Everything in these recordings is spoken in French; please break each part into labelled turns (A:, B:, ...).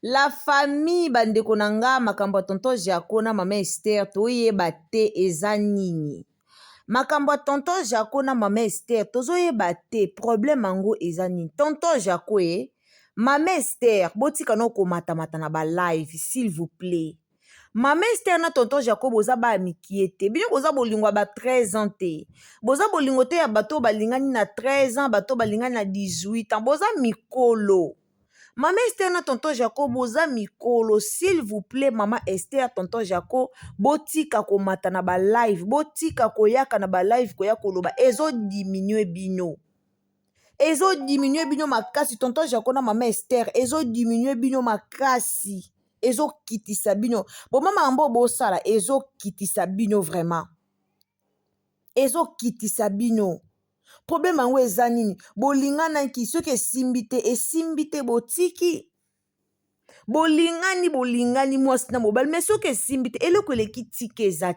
A: La famille bandeko nanga makambo ya tonton Jaco na mama Esther toyeba te eza nini. Makambo ya tonton Jaco na mama Esther tozoyeba te problème yango eza nini. Tonton Jaco mama Esther botika no komata na ba live s'il vous plaît. Mama Esther na tonton Jaco boza ba mikie te. Bino boza bolingo ba 13 ans te. Boza bolingo te ya bato balingani na 13 ans, bato balingani na 18 ans. Boza mikolo. Maman Esther na tonton Jacob boza mikolo s'il vous plaît maman Esther tonton Jacob botika ko mata na ba live botika ko yaka na ba live ko yaka loba ezo diminuer bino makasi tonton Jacob na maman Esther ezo diminuer bino makasi ezo kitisa bino bo mama ambo bo sala ezo kitisa bino vraiment ezo kitisa bino. Problème yango eza nini bolinganaki soki esimbi te botiki bolingani mwasi na mobali mais soki esimbi te eloko eleki tiki eza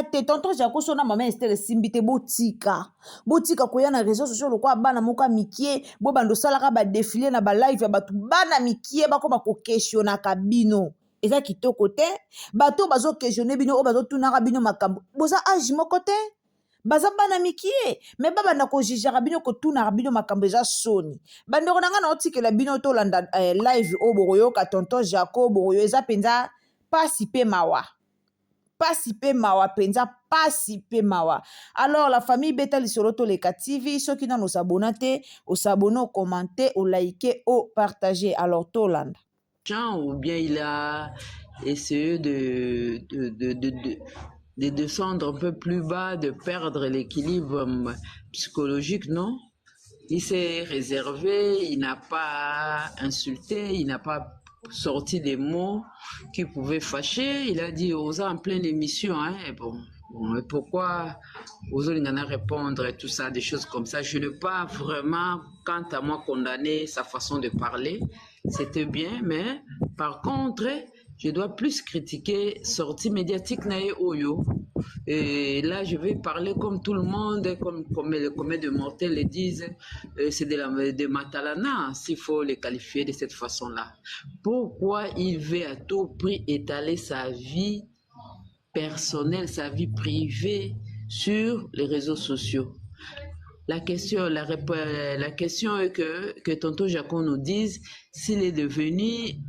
A: te tonton Jaco so na mama Esther esimbi te botika koya na réseaux sociaux lokwa bana moka mikie bo bando salaka ba défilé na ba live ya batu bana mikie bakoma ko questionnaka bino. Eza kitoko te bato bazo questionner bino o bazo tunaka bino makambo boza âge moko te baza bana mikie mais baba na ko jijaka bino ko tunaka bino makambo eza soni bandeko nanga na otikela bino to landa live o boyoka tonton Jaco boyo eza penza pasi pe mawa alors la famille beta lisolo to leka TV soki na nos abonnate o s'abonner o commenter o liker o partager alors to landa
B: ou bien il a essayé de descendre un peu plus bas, de perdre l'équilibre psychologique, non? Il s'est réservé, il n'a pas insulté, il n'a pas sorti des mots qui pouvaient fâcher. Il a dit aux en pleine émission, hein, bon, pourquoi aux autres répondre et tout ça, des choses comme ça. Je n'ai pas vraiment, quant à moi, condamné sa façon de parler. C'était bien, mais par contre, je dois plus critiquer sortie médiatique nae oyo. Et là, je vais parler comme tout le monde, comme les communs de mortels le disent, c'est de Matalana, s'il faut les qualifier de cette façon-là. Pourquoi il veut à tout prix étaler sa vie personnelle, sa vie privée sur les réseaux sociaux? La question est que tonton Jaco nous dise s'il est devenu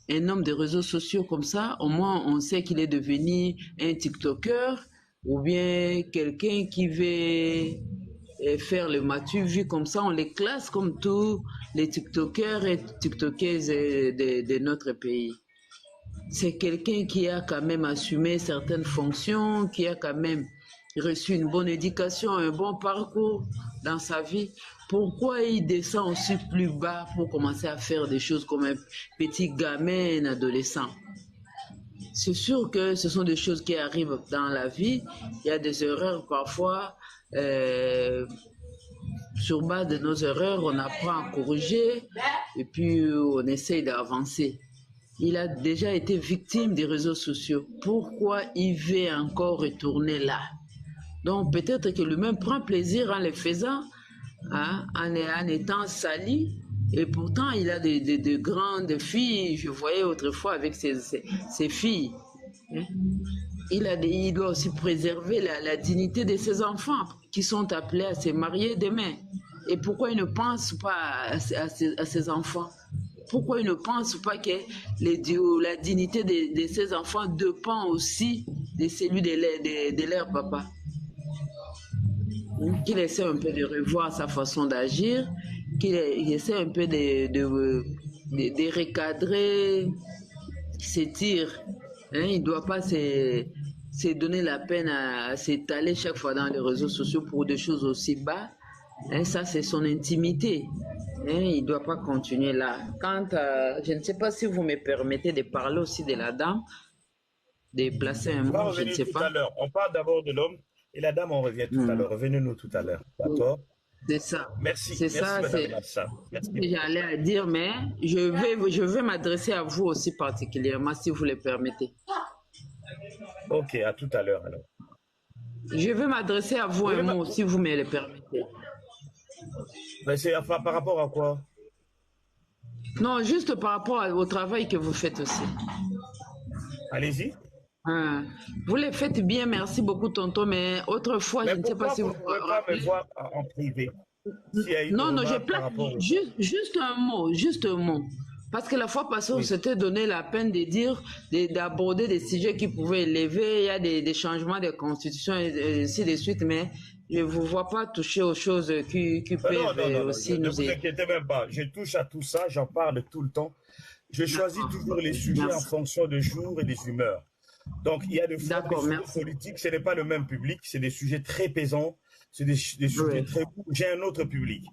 B: un homme de réseaux sociaux comme ça, au moins on sait qu'il est devenu un TikToker ou bien quelqu'un qui veut faire le matu vu comme ça, on les classe comme tous les TikTokers et TikTokeuses de notre pays. C'est quelqu'un qui a quand même assumé certaines fonctions, qui a quand même reçu une bonne éducation, un bon parcours dans sa vie. Pourquoi il descend aussi plus bas pour commencer à faire des choses comme un petit gamin, un adolescent? C'est sûr que ce sont des choses qui arrivent dans la vie. Il y a des erreurs parfois. Sur base de nos erreurs, on apprend à corriger et puis on essaye d'avancer. Il a déjà été victime des réseaux sociaux. Pourquoi il veut encore retourner là? Donc peut-être que lui-même prend plaisir en le faisant, hein, en étant sali. Et pourtant, il a de grandes filles. Je voyais autrefois avec ses filles. Hein. Il doit aussi préserver la dignité de ses enfants qui sont appelés à se marier demain. Et pourquoi il ne pense pas à ses enfants? Pourquoi il ne pense pas que la dignité de ses enfants dépend aussi de celui de leur papa? Qu'il essaie un peu de revoir sa façon d'agir, qu'il essaie un peu de recadrer ses tirs. Hein, il ne doit pas se donner la peine à s'étaler chaque fois dans les réseaux sociaux pour des choses aussi bas. Hein, ça, c'est son intimité. Hein, il ne doit pas continuer là. Je ne sais pas si vous me permettez de parler aussi de la dame, de placer un mot, je ne sais pas.
C: On parle d'abord de l'homme. Et la dame, on revient tout à l'heure. Revenez-nous tout à l'heure. D'accord?
B: C'est ça.
C: Merci.
B: C'est ça. C'est ce que j'allais à dire, mais je vais m'adresser à vous aussi particulièrement, si vous le permettez.
C: Ok, à tout à l'heure alors.
B: Je vais m'adresser à vous
C: Oui,
B: un mot, si vous me le permettez.
C: mais c'est enfin, par rapport à quoi?
B: Non, juste par rapport au travail que vous faites aussi.
C: Allez-y.
B: Hein. Vous le faites bien, merci beaucoup, tonton, mais autrefois, je
C: Mais
B: ne sais pas
C: pourquoi
B: si
C: vous
B: vous
C: ne
B: vous
C: pouvez pas me
B: rappelez.
C: voir en privé? S'il y a une
B: Non, non, je
C: remarque par
B: place
C: rapport au...
B: juste un mot, juste un mot. Parce que la fois passée, on
C: Oui.
B: s'était donné la peine de dire, d'aborder des sujets qui pouvaient élever. Il y a des changements de constitution et ainsi de suite, mais je ne vous vois pas toucher aux choses qui
C: Non,
B: peuvent
C: non,
B: aussi
C: ne
B: nous
C: vous
B: aider.
C: inquiétez même pas. Je touche à tout ça, j'en parle tout le temps. Je choisis
B: D'accord.
C: toujours les sujets en
B: Merci.
C: fonction des jours et des humeurs. Donc, il y a des fois des
B: D'accord,
C: sujets
B: merci.
C: politiques, ce n'est pas le même public, c'est des sujets très pesants, c'est des sujets
B: Oui.
C: très... J'ai un autre public.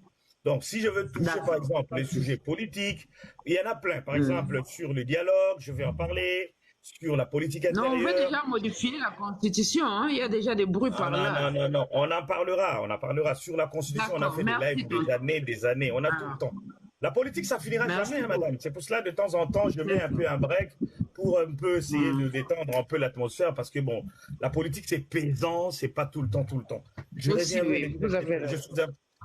C: Donc, si je veux toucher, par
B: D'accord.
C: exemple, les sujets politiques, il y en a plein. Par
B: Hmm.
C: exemple, sur le dialogue, je vais en parler, sur la politique
B: Non, on veut
C: intérieure.
B: déjà modifier la constitution, hein. Il y a déjà des bruits
C: Non,
B: par
C: non,
B: là.
C: non, non, non, on en parlera, on en parlera. Sur la Constitution, on a
B: D'accord,
C: fait des
B: merci,
C: lives
B: tonton.
C: des années, on a tout le
B: Ah,
C: temps. La politique, ça finira
B: merci
C: jamais, hein,
B: beaucoup.
C: madame. C'est pour cela, de temps en temps, je mets
B: C'est
C: un
B: ça.
C: peu un break pour un peu essayer
B: Hmm.
C: de détendre un peu l'atmosphère parce que, bon, la politique, c'est pesant, c'est pas tout le temps, tout le temps. Je
B: Aussi,
C: reviendrai,
B: oui, vous avez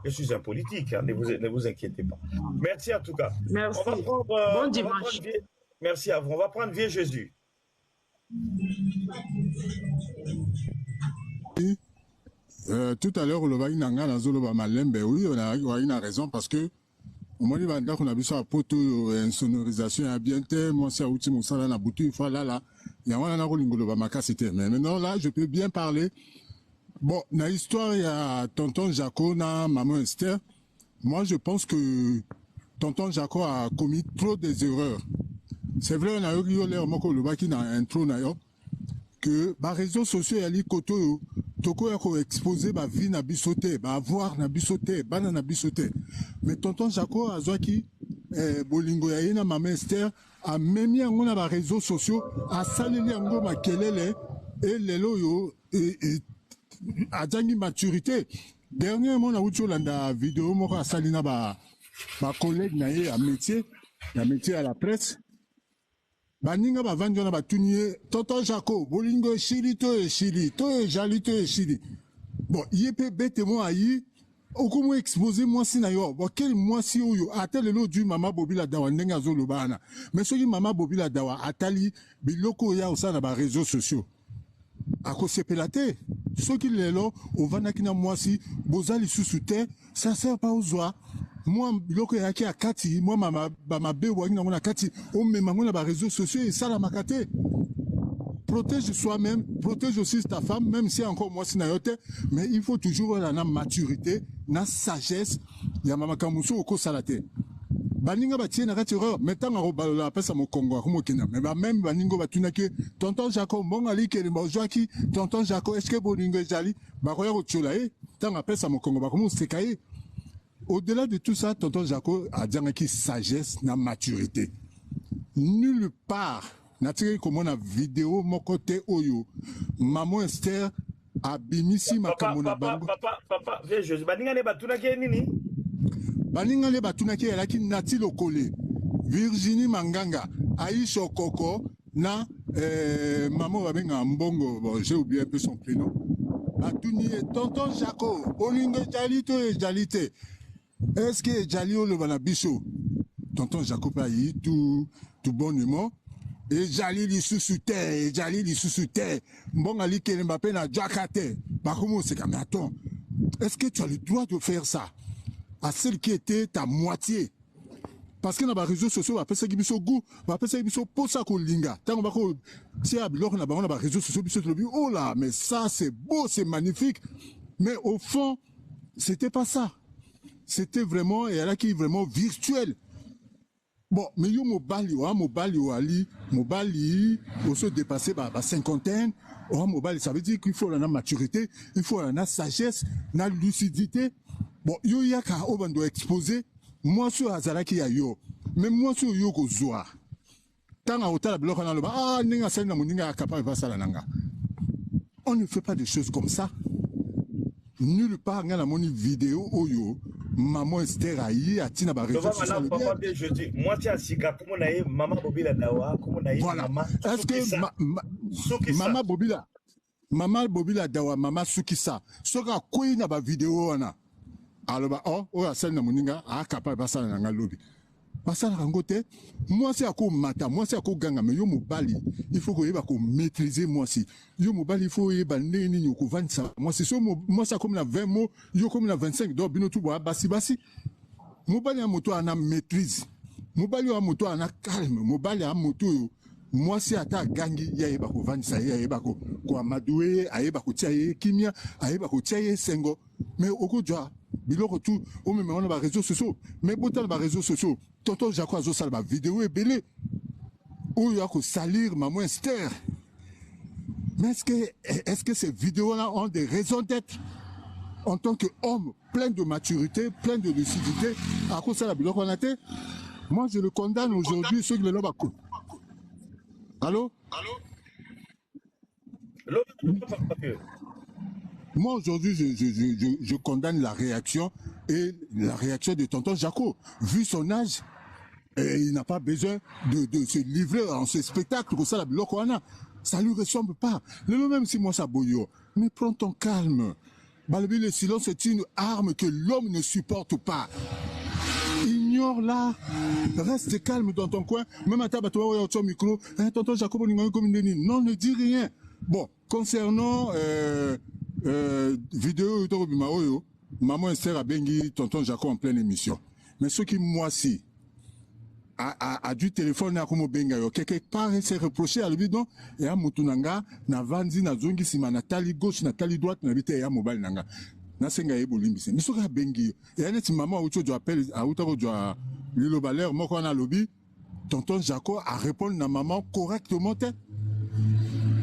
C: je suis un politique, hein, ne vous inquiétez pas. Merci en tout cas.
B: merci.
C: On va prendre,
B: Bon
C: on va
B: dimanche.
C: prendre merci à vous. On va prendre Vieux Jésus.
D: Tout à l'heure, le Baï Nanga, dans Zolo Malembe, oui, on a raison parce que, au moment où on a vu ça, poto, une sonorisation, un bien thème, moi, c'est à Outi Moussala, na Boutu, là, il y a un Rolingo, le Bamaka, c'était. Mais maintenant, là, je peux bien parler. Bon, dans l'histoire, il y a tonton Jaco, na maman Esther. Moi, je pense que tonton Jaco a commis trop des erreurs. C'est vrai, on a eu l'air, moi, le Baki, dans un trou, que les réseaux sociaux yali koto toko ya ko exposer ba vie na bisote ba avoir na bisote bana na bisote mais tonton Jaco azwaki bolingo ya ina mama Esther a memi yango na ba réseaux sociaux a saleli yango makelele et lelo yo ajangi maturité dernièrement na uti olanda vidéo moko asali na ba collègue na ye ya métier à la presse. Baninga bavandi wana batuni ye tonton Jaco bolingo eshili to ejali to eshili bon ye pe bete mo ayi okomo exposer mwasi na yo bon quel mwasi oyo ata lelo du mama Bobila Dawa ndenge azoloba wana mais soki mama Bobila Dawa atali biloko ya osala na ba réseaux sociaux akosepela te soki lelo ovandaki na mwasi boza lisusu te ça sert pas ozwa moi biloko yaki akati moi mabe wangi nango na kati omema ngo na ba réseaux sociaux esalamaka te. Protège soi-même, protège aussi ta femme, même si encore moi c'est nayote, mais il faut toujours la maturité, la sagesse, ya mama kamuso oko salate. Baninga batie na erreur, metanga ro balola pesa mo Congo ko mokina, mais même baningo batuna ke tonton Jaco mbonga likeli mbojaki, tonton Jaco est-ce que boningo ezali ba koya ko tchola tanga pesa mo Congo ba ko mo sekaye. Au-delà de tout ça, tonton Jaco a dit qu'il sagesse, na maturité. Nulle part, n'a tiré comme on a vidéo, mon côté oyo, maman Esther a bimisi ma kamona bango.
C: Papa, viens Jésus. Baninga ne batuna ke nini?
D: Baninga ne batuna ke elaki nati lokole. Virginie Manganga, Aïcha Koko, na maman babenga mbongo, bon, j'ai oublié un peu son prénom. Batuni tonton Jaco, bolingo jalito et jalite. Est-ce que Jalio le banabiso? Tonton Jacob a eu tout bonnement. Et Jali li sous-souté, Jali li sous-souté. Bon, Ali Kelembape na Jakate. Bah, comment c'est comme attends? Est-ce que tu as le droit de faire ça? À celle qui était ta moitié. Parce que dans les réseaux sociaux, on appelle ça qui biso goût, on appelle ça qui biso posa kolinga. Tant on va ko, si à bilor na ba on a réseaux sociaux biso te le oh là, mais ça c'est beau, c'est magnifique. Mais au fond, c'était pas ça. C'était vraiment, et elle qui est vraiment virtuel. Bon, mais yo mobali, ali, mobali, on se dépasser la cinquantaine, mobali, ça veut dire qu'il faut la maturité, il faut la sagesse, la lucidité. Bon, yo yaka, on doit exposer, moi sur Azalaki ya yo, mais moi sur yo ko zoa. Tant à hôtel, ninga sel na moninga capable de faire nanga. On ne fait pas des choses comme ça. Nulle part, on a la vidéo oyo. Maman Esther aïe a tina ba réseaux sociaux.
C: Je dis, moi tiens sika comment nae maman Bobila Dawa, comment nae
D: voilà.
C: maman.
D: Est-ce que maman Bobila Mama Bobila Dawa, Mama Sukisa, soka koi na ba vidéo wana. Alors, oh, oh, asal na muninga, a capable basala na ngalobi. Basala rangote, moi c'est à quoi mata, moi c'est à quoi ganga, mais yo mobali, il faut que ko maîtriser moi si. Yo mobali, il faut yeba neni yoko 25. Moi c'est ça, moi c'est comme la 20 mots, yo comme la 25, donc bino tout bois, basi basi. Mobali a moto ana maîtrise. Mobali a moto ana calme. Mobali a moto yo. Moi si ata gangi ya yeba ko 25, ya yeba ko amadoué, a yeba ko tiaye kimia, a yeba ko tiaye sengo. Mais au coup de biloko tout, on me met dans les réseaux sociaux. Mais pourtant les réseaux sociaux, tonton Jacques Azo salba vidéo et belé. Ou il y a que salir maman Esther. Mais est-ce que ces vidéos-là ont des raisons d'être en tant qu'homme plein de maturité, plein de lucidité, à cause de la biloko on a été? Moi je le condamne aujourd'hui ceux qui le l'ont. Allô? Moi, aujourd'hui, je condamne la réaction et la réaction de tonton Jaco. Vu son âge, il n'a pas besoin de se livrer en ce spectacle. Ça, ça lui ressemble pas. Même si moi, ça bouillot. Mais prends ton calme. Balabi, le silence est une arme que l'homme ne supporte pas. Ignore-la. Reste calme dans ton coin. Même à ta ton micro. Tonton Jaco, non, ne dis rien. Bon, concernant vidéo maman Esther a bengi tonton Jaco en pleine émission. Mais ce qui moi si a du téléphone à comme benga yo quelque part il s'est reproché à lui non et à mutunanga na vanzi na zongi sima na tali gauche na tali droite na bité ya mobile nanga na senga yebo limbisi mais ce qui a bengi et anet maman auto do appel à auto do lilo baler moko na lobby tonton Jaco a répondu na maman correctement.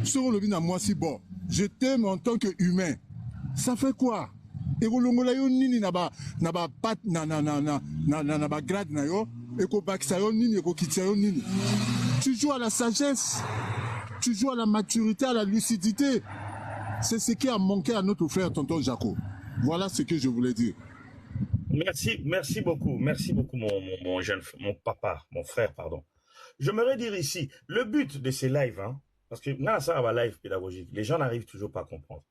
D: Sur le bin à moi si bon, je t'aime en tant qu'humain. Ça fait quoi? Et vous l'ongolais nini naba pat naba grade na yo et ko baksayon nini et ko kitsayon nini. Tu joues à la sagesse, tu joues à la maturité, à la lucidité. C'est ce qui a manqué à notre frère tonton Jaco. Voilà ce que je voulais dire.
C: Merci beaucoup mon jeune, mon papa, mon frère, pardon. J'aimerais dire ici, le but de ces lives, hein, parce que là, ça va live pédagogique. Les gens n'arrivent toujours pas à comprendre.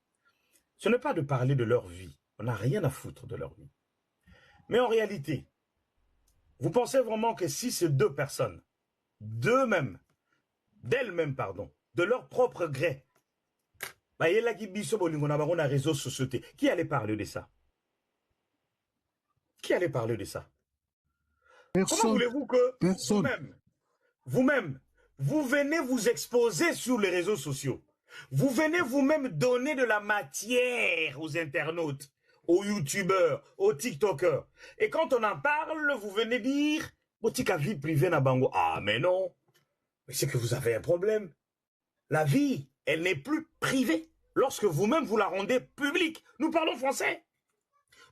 C: Ce n'est pas de parler de leur vie. On n'a rien à foutre de leur vie. Mais en réalité, vous pensez vraiment que si ces deux personnes, d'elles-mêmes, pardon, de leur propre gré, qui allait parler de ça? Qui allait parler de ça?
D: Personne.
C: Comment voulez-vous que vous-même, vous venez vous exposer sur les réseaux sociaux. Vous venez vous-même donner de la matière aux internautes, aux youtubeurs, aux tiktokers. Et quand on en parle, vous venez dire, Botika vie privée na bango. Ah, mais non. Mais c'est que vous avez un problème. La vie, elle n'est plus privée. Lorsque vous-même vous la rendez publique. Nous parlons français.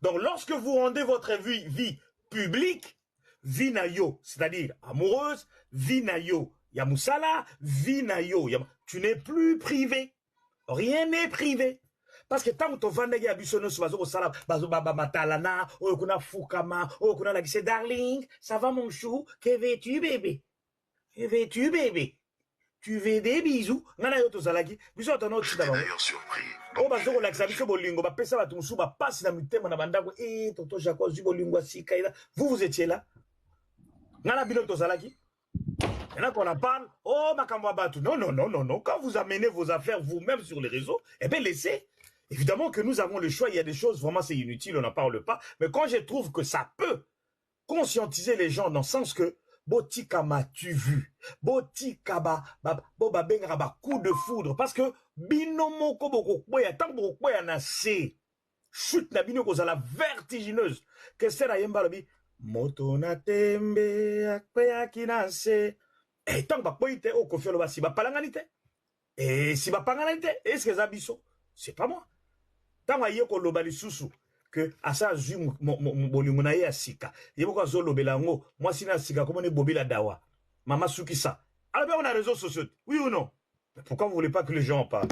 C: Donc, lorsque vous rendez votre vie publique, vie na yo, c'est-à-dire amoureuse, vie na yo, yamusala, vie na yo, tu n'es plus privé. Rien n'est privé. Parce que tant que tu vas à Bissono, matalana, kuna fukama, kuna la gise, darling, ça va mon chou, que veux-tu bébé? Que veux-tu bébé? Tu veux des bisous? Nana yo to zalaki, bisous ton autre d'abord.
E: D'ailleurs surpris.
C: Oh, bah, je relaxe, biso bolingo, bah, pesa, bah, ton chou, bah, passe na mutema na bandako, tonton Jaco, bolingo, si, kaila. Vous étiez là? Nana bilo to zalaki? Maintenant qu'on en parle, oh, Makamba Batou. Non. Quand vous amenez vos affaires vous-même sur les réseaux, eh bien, laissez. Évidemment que nous avons le choix. Il y a des choses, vraiment, c'est inutile, on n'en parle pas. Mais quand je trouve que ça peut conscientiser les gens dans le sens que, Botika m'as-tu vu? Botika boba benga coup de foudre. Parce que, binomo koboko kwea, tant boko kwea na se, chute na bino kozala vertigineuse. Qu'est-ce que c'est la lobi? Moto na tembe, akwea kinase. Et tant que bapoite au kofi loba si bapalanganite. Et si bapalanganite, est-ce que zabiso? C'est pas moi. Tant que yeko loba li susu. Que asa zu bolingo ya sika yeboko zolo belango moi sina sika comment ne bobila dawa mama sukisa alors bien on a réseaux sociaux oui ou non? Mais pourquoi vous voulez pas que les gens en parlent?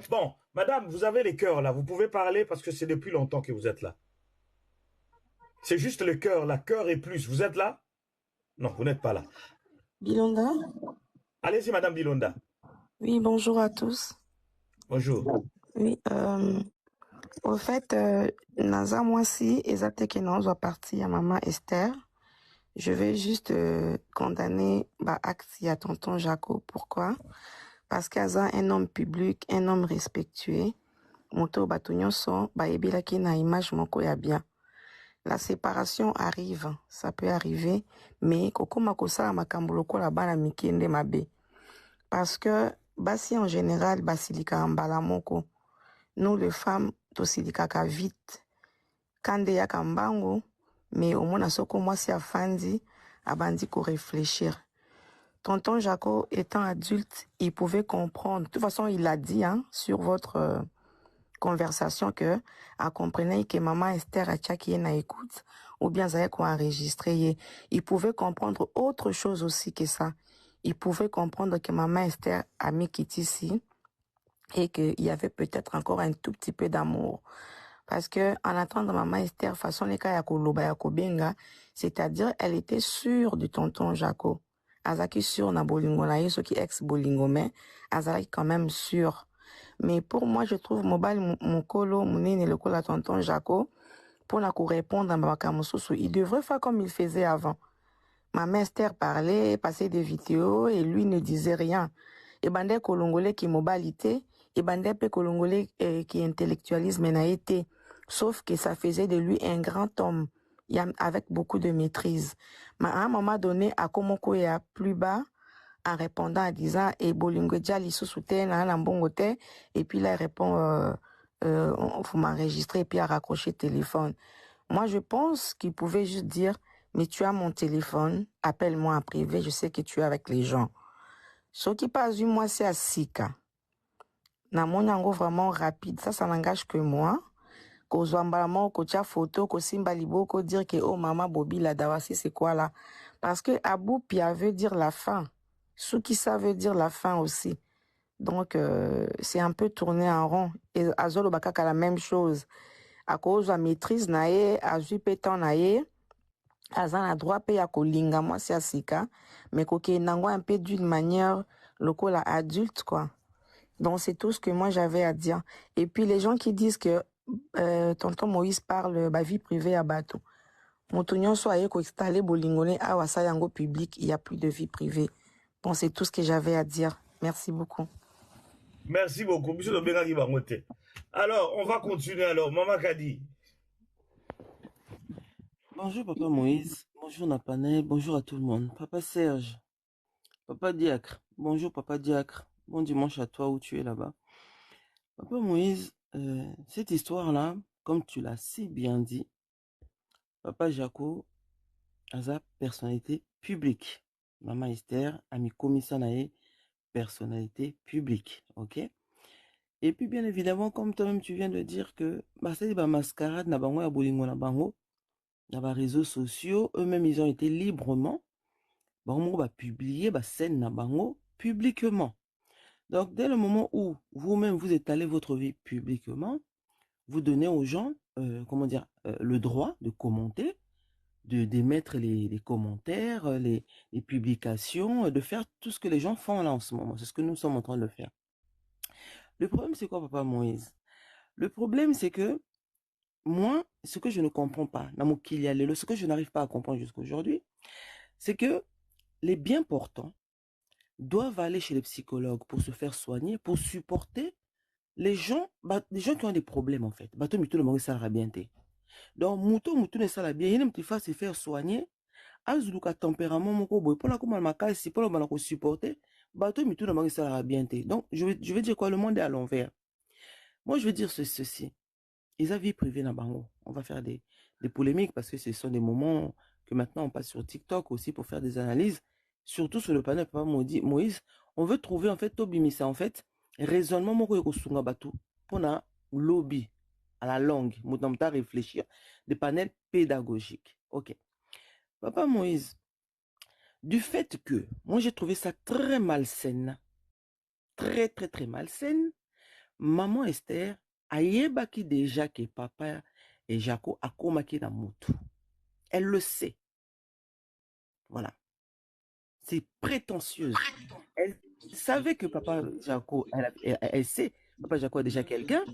C: Bon madame vous avez les cœurs là, vous pouvez parler parce que c'est depuis longtemps que vous êtes là, c'est juste le cœur là, cœur et plus, vous êtes là? Non, vous n'êtes pas là.
F: Bilonda?
C: Allez-y madame Bilonda.
F: Oui, bonjour à tous.
C: Bonjour.
E: Oui, au fait, naza mwasi ezate ke naozwa parti ya maman Esther. Je vais juste condamner acte ya tonton Jaco. Pourquoi? Parce qu'aza un homme public, un homme respectueux. Moto bato nyonso bayebelaki na image moko ya bien. La séparation arrive, ça peut arriver, mais kokoma kosala makambo lokola bana mike nde mabe. Parce que basi en général basilika mbala moko. Nous les femmes tosilikaka vite. Kande ya kambango, mais au moins soko mwasi afandi abandi ko réfléchir. Tonton Jaco étant adulte, il pouvait comprendre. De toute façon, il a dit sur votre conversation que a comprenait que maman Esther a tchaki na écoute ou bien ça qu'on enregistré. Il pouvait comprendre autre chose aussi que ça. Il pouvait comprendre que maman Esther a mis Kitty et qu'il y avait peut-être encore un tout petit peu d'amour. Parce que en attendant maman Esther, façon les cas yakoloba yakobenga, c'est-à-dire elle était sûre du tonton Jaco. Azaki sûre na bolingo na yeso qui ex bolingo mais azaki quand même sûre. Mais pour moi je trouve mobile mokolo munene le kola tonton Jaco pour na ko répondre à makamususu, il devrait faire comme il faisait avant. Maman Esther parlait, passait des vidéos et lui ne disait rien. Et bandé kolongolais qui mobalité, et bandé pe kolongolais qui intellectualisme n'a été. Sauf que ça faisait de lui un grand homme, avec beaucoup de maîtrise. Mais à un moment donné, à Komoko et à plus bas, en répondant, en disant, et bolingo djali sous-soutien, et puis là, il répond, faut m'enregistrer, et puis à raccrocher le téléphone. Moi, je pense qu'il pouvait juste dire, mais tu as mon téléphone, appelle-moi en privé, je sais que tu es avec les gens. Ce qui passe du moi, c'est à Sika. Na mon yango vraiment rapide, ça n'engage que moi. Ko zwambalamo, ko tia photo, ko simba libo, ko dire que oh maman Bobby la dawasi c'est quoi là? Parce que Abou Pia veut dire la fin. Ce qui ça veut dire la fin aussi. Donc c'est un peu tourné en rond. Et Azolo Bakaka la même chose. À cause de la maîtrise nae, à pétan nae, Azan a droit payer à kolinga moi c'est à Sika, mais koke nango un peu d'une manière local adulte quoi. Donc c'est tout ce que moi j'avais à dire. Et puis les gens qui disent que tonton Moïse parle vie privée à bateau. Motonyon soit ko installé bolingone à wasa yango public, il y a plus de vie privée. Bon c'est tout ce que j'avais à dire. Merci beaucoup.
C: Merci beaucoup. Monsieur Dobenga qui va monter. Alors, on va continuer alors. Maman Kadi.
F: Bonjour Papa Moïse, bonjour Napanel, bonjour à tout le monde. Papa Serge, Papa Diacre, bonjour Papa Diacre, bon dimanche à toi où tu es là-bas. Papa Moïse, cette histoire-là, comme tu l'as si bien dit, Papa Jaco a sa personnalité publique. Maman Esther a mis commissaire naé personnalité publique, ok? Et puis bien évidemment, comme toi-même tu viens de dire que c'est des mascarades na bango ya bolingo na bango. Dans les réseaux sociaux, eux-mêmes, ils ont été librement publier scène na bango publiquement. Donc, dès le moment où vous-même vous étalez votre vie publiquement, vous donnez aux gens, le droit de commenter, d'émettre les commentaires, les publications, de faire tout ce que les gens font là en ce moment. C'est ce que nous sommes en train de faire. Le problème, c'est quoi, Papa Moïse? Le problème, c'est que moi, ce que je ne comprends pas, ce que je n'arrive pas à comprendre jusqu'à aujourd'hui, c'est que les bien portants doivent aller chez les psychologues pour se faire soigner, pour supporter les gens qui ont des problèmes en fait. Donc, Moutou ne sala bien, il y a un petit se faire soigner, azuluka tempérament moko boy, pour la comment makasi, pour la supporter, donc, je vais dire quoi, le monde est à l'envers. Moi, je vais dire ceci. Ils ont vie privée dans Bango. On va faire des polémiques parce que ce sont des moments que maintenant on passe sur TikTok aussi pour faire des analyses. Surtout sur le panel Papa Moïse, on veut trouver en fait Tobimisa en fait raisonnement moko yokosunga batu pour na lobby à la langue, moutamta réfléchir des panels pédagogiques. OK. Papa Moïse, du fait que moi j'ai trouvé ça très malsaine. Très très très malsaine. Maman Esther ayebaki déjà que papa et Jaco a komaki na mutu. Elle le sait. Voilà. C'est prétentieuse. Elle savait que papa Jaco, elle sait Papa Jaco a déjà quelqu'un.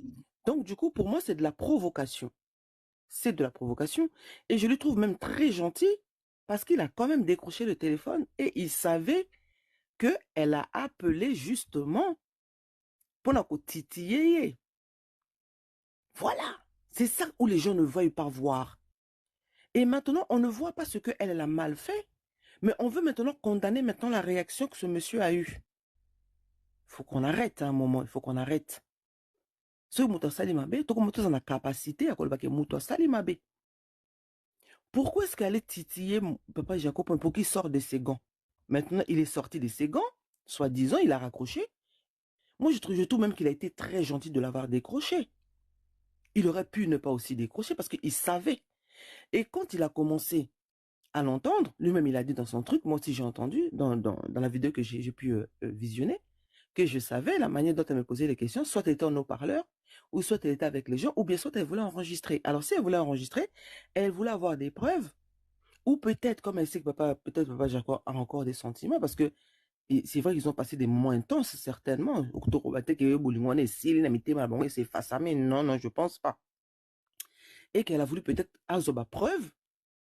F: Donc, du coup, pour moi, c'est de la provocation. C'est de la provocation. Et je le trouve même très gentil parce qu'il a quand même décroché le téléphone et il savait qu'elle a appelé justement pour la titiller. Voilà. C'est ça où les gens ne veulent pas voir. Et maintenant, on ne voit pas ce qu'elle a mal fait, mais on veut maintenant condamner maintenant la réaction que ce monsieur a eue. Il faut qu'on arrête à un moment, il faut qu'on arrête. Ce moto salimabe, tout comme on a capacité à colbaquer moto salimabe. Pourquoi est-ce qu'elle est titiller Papa Jacob pour qu'il sorte de ses gants? Maintenant, il est sorti de ses gants, soi-disant, il a raccroché. Moi, je trouve même qu'il a été très gentil de l'avoir décroché. Il aurait pu ne pas aussi décrocher parce qu'il savait. Et quand il a commencé à l'entendre, lui-même, il a dit dans son truc, moi aussi j'ai entendu dans la vidéo que j'ai pu visionner, que je savais la manière dont elle me posait les questions, soit elle était en haut-parleur, ou soit elle était avec les gens, ou bien soit elle voulait enregistrer. Alors si elle voulait enregistrer, elle voulait avoir des preuves, ou peut-être, comme elle sait que peut-être papa Jaco a encore des sentiments, parce que c'est vrai qu'ils ont passé des moments intenses, certainement. Non, non, je pense pas. Et qu'elle a voulu peut-être avoir preuve,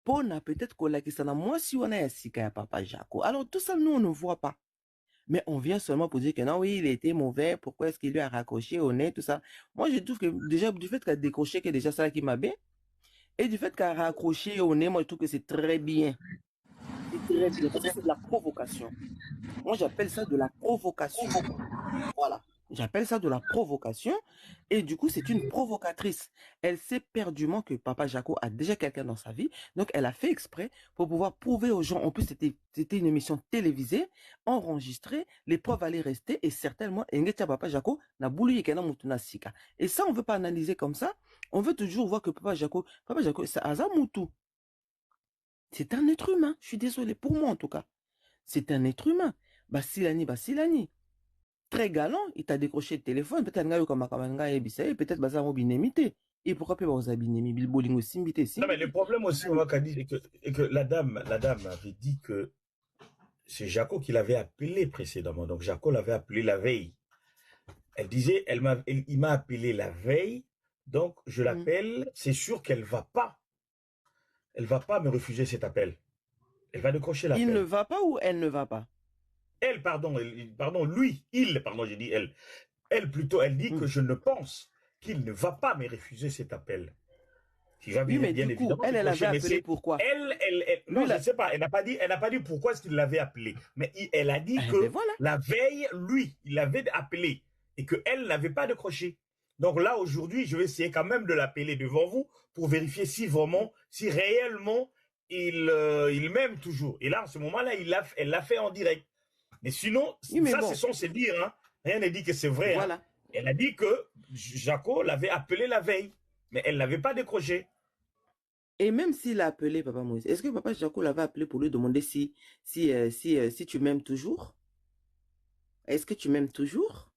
F: pour peut-être que moi si on a un papa Jaco. Alors tout ça, nous, on ne voit pas. Mais on vient seulement pour dire que non, oui, il était mauvais, pourquoi est-ce qu'il lui a raccroché au nez, tout ça. Moi, je trouve que déjà, du fait qu'elle a décroché, que déjà ça qui m'a bien, et du fait qu'elle a raccroché au nez, moi, je trouve que c'est très bien. C'est très bien, parce que c'est de la provocation. Moi, j'appelle ça de la provocation. Voilà. J'appelle ça de la provocation. Et du coup, c'est une provocatrice. Elle sait perdument que Papa Jaco a déjà quelqu'un dans sa vie. Donc, elle a fait exprès pour pouvoir prouver aux gens. En plus, c'était une émission télévisée, enregistrée. Les preuves allaient rester. Et certainement, Papa Jaco n'a boulu Yekena Mutuna Sika. Et ça, on ne veut pas analyser comme ça. On veut toujours voir que Papa Jaco, c'est Azamutu. C'est un être humain. Je suis désolé. Pour moi, en tout cas. C'est un être humain. Basilani. Très galant, il t'a décroché le téléphone, peut-être peut-être baza mo binemité. Et pourquoi pas baza binemi bilbolingo simbité
C: Non, mais le problème aussi, on va dire, est que la dame avait dit que c'est Jaco qui l'avait appelé précédemment. Donc, Jaco l'avait appelé la veille. Elle disait, il m'a appelé la veille, donc je l'appelle, c'est sûr qu'elle va pas. Elle va pas me refuser cet appel. Elle va décrocher l'appel.
F: Il ne va pas ou elle ne va pas?
C: Elle, lui, j'ai dit elle. Elle, plutôt, elle dit que je ne pense qu'il ne va pas me refuser cet appel.
F: Si oui, mais bien évidemment, elle avait appelé pourquoi?
C: Non, je ne sais pas, elle n'a pas dit pourquoi est-ce qu'il l'avait appelé. Mais elle a dit que voilà. La veille, lui, il l'avait appelé et qu'elle n'avait pas décroché. Donc là, aujourd'hui, je vais essayer quand même de l'appeler devant vous pour vérifier si réellement, il m'aime toujours. Et là, en ce moment-là, elle l'a fait en direct. Mais sinon, oui, mais ça, bon. C'est son se dire. Hein. Rien n'est dit que c'est vrai. Voilà. Hein. Elle a dit que Jaco l'avait appelé la veille, mais elle n'avait pas décroché.
F: Et même s'il a appelé Papa Moïse, est-ce que Papa Jaco l'avait appelé pour lui demander si tu m'aimes toujours? Est-ce que tu m'aimes toujours?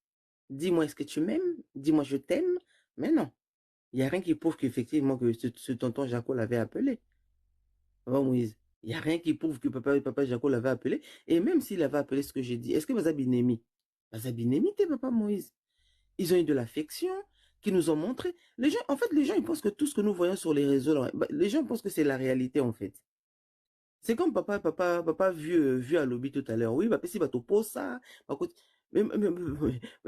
F: Dis-moi, est-ce que tu m'aimes? Dis-moi, je t'aime. Mais non. Il n'y a rien qui prouve qu'effectivement que ce tonton Jaco l'avait appelé. Papa Moïse. Il n'y a rien qui prouve que Papa Jaco l'avait appelé. Et même s'il avait appelé ce que j'ai dit, est-ce que Bazabinemi? Bazabinemi, t'es Papa Moïse. Ils ont eu de l'affection, qui nous ont montré. Les gens, ils pensent que tout ce que nous voyons sur les réseaux, les gens pensent que c'est la réalité, en fait. C'est comme papa vu à lobby tout à l'heure. Oui, papa, si tu poses ça, mais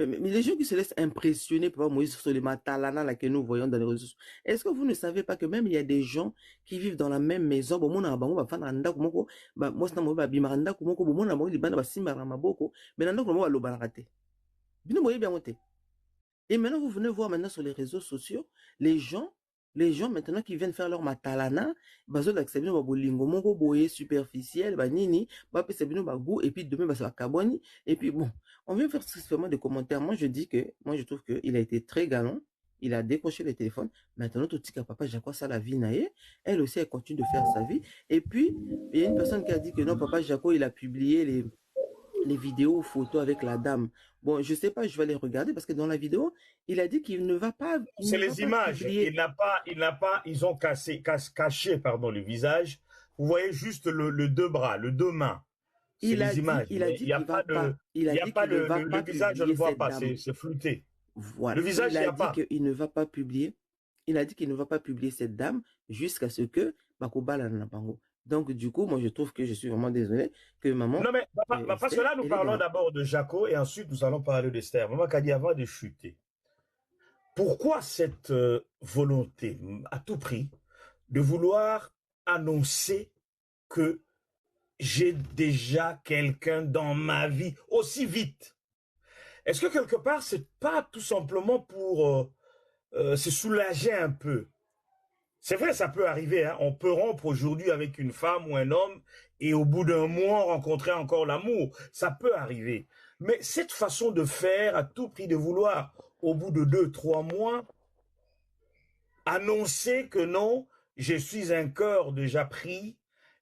F: les gens qui se laissent impressionner par Moïse sur les matalana là que nous voyons dans les réseaux sociaux. Est-ce que vous ne savez pas que même il y a des gens qui vivent dans la même maison, et maintenant, vous venez voir maintenant sur les réseaux sociaux, les gens maintenant qui viennent faire leur matalana, superficiel, et puis demain, et puis bon, on vient faire seulement des commentaires. Moi, je trouve qu'il a été très galant. Il a décroché le téléphone. Maintenant, tout ce que papa Jaco ça la vie naïe. Elle aussi, elle continue de faire sa vie. Et puis, il y a une personne qui a dit que non, papa Jaco, il a publié les vidéos, photos avec la dame. Bon, je sais pas, je vais les regarder parce que dans la vidéo, il a dit qu'il ne va pas.
C: C'est les images. Ils ont caché, le visage. Vous voyez juste le deux bras, le deux mains. C'est les images. Il n'y a pas le visage, je ne vois pas, c'est flouté.
F: Voilà.
C: Le visage,
F: Il
C: il n'y
F: a
C: a
F: dit
C: pas.
F: qu'il ne va pas publier. Il a dit qu'il ne va pas publier cette dame jusqu'à ce que Bakobala na bango. Donc, du coup, moi, je trouve que je suis vraiment désolé que maman
C: Non, mais parce que
F: Esther,
C: là, nous
F: elle est
C: parlons
F: dans...
C: d'abord de Jaco et ensuite nous allons parler d'Esther. Maman Kadi, avant de chuter, pourquoi cette volonté, à tout prix, de vouloir annoncer que j'ai déjà quelqu'un dans ma vie aussi vite? Est-ce que quelque part, c'est pas tout simplement pour se soulager un peu? C'est vrai, ça peut arriver. Hein. On peut rompre aujourd'hui avec une femme ou un homme et au bout d'un mois rencontrer encore l'amour. Ça peut arriver. Mais cette façon de faire, à tout prix de vouloir, au bout de 2-3 mois, annoncer que non, je suis un cœur déjà pris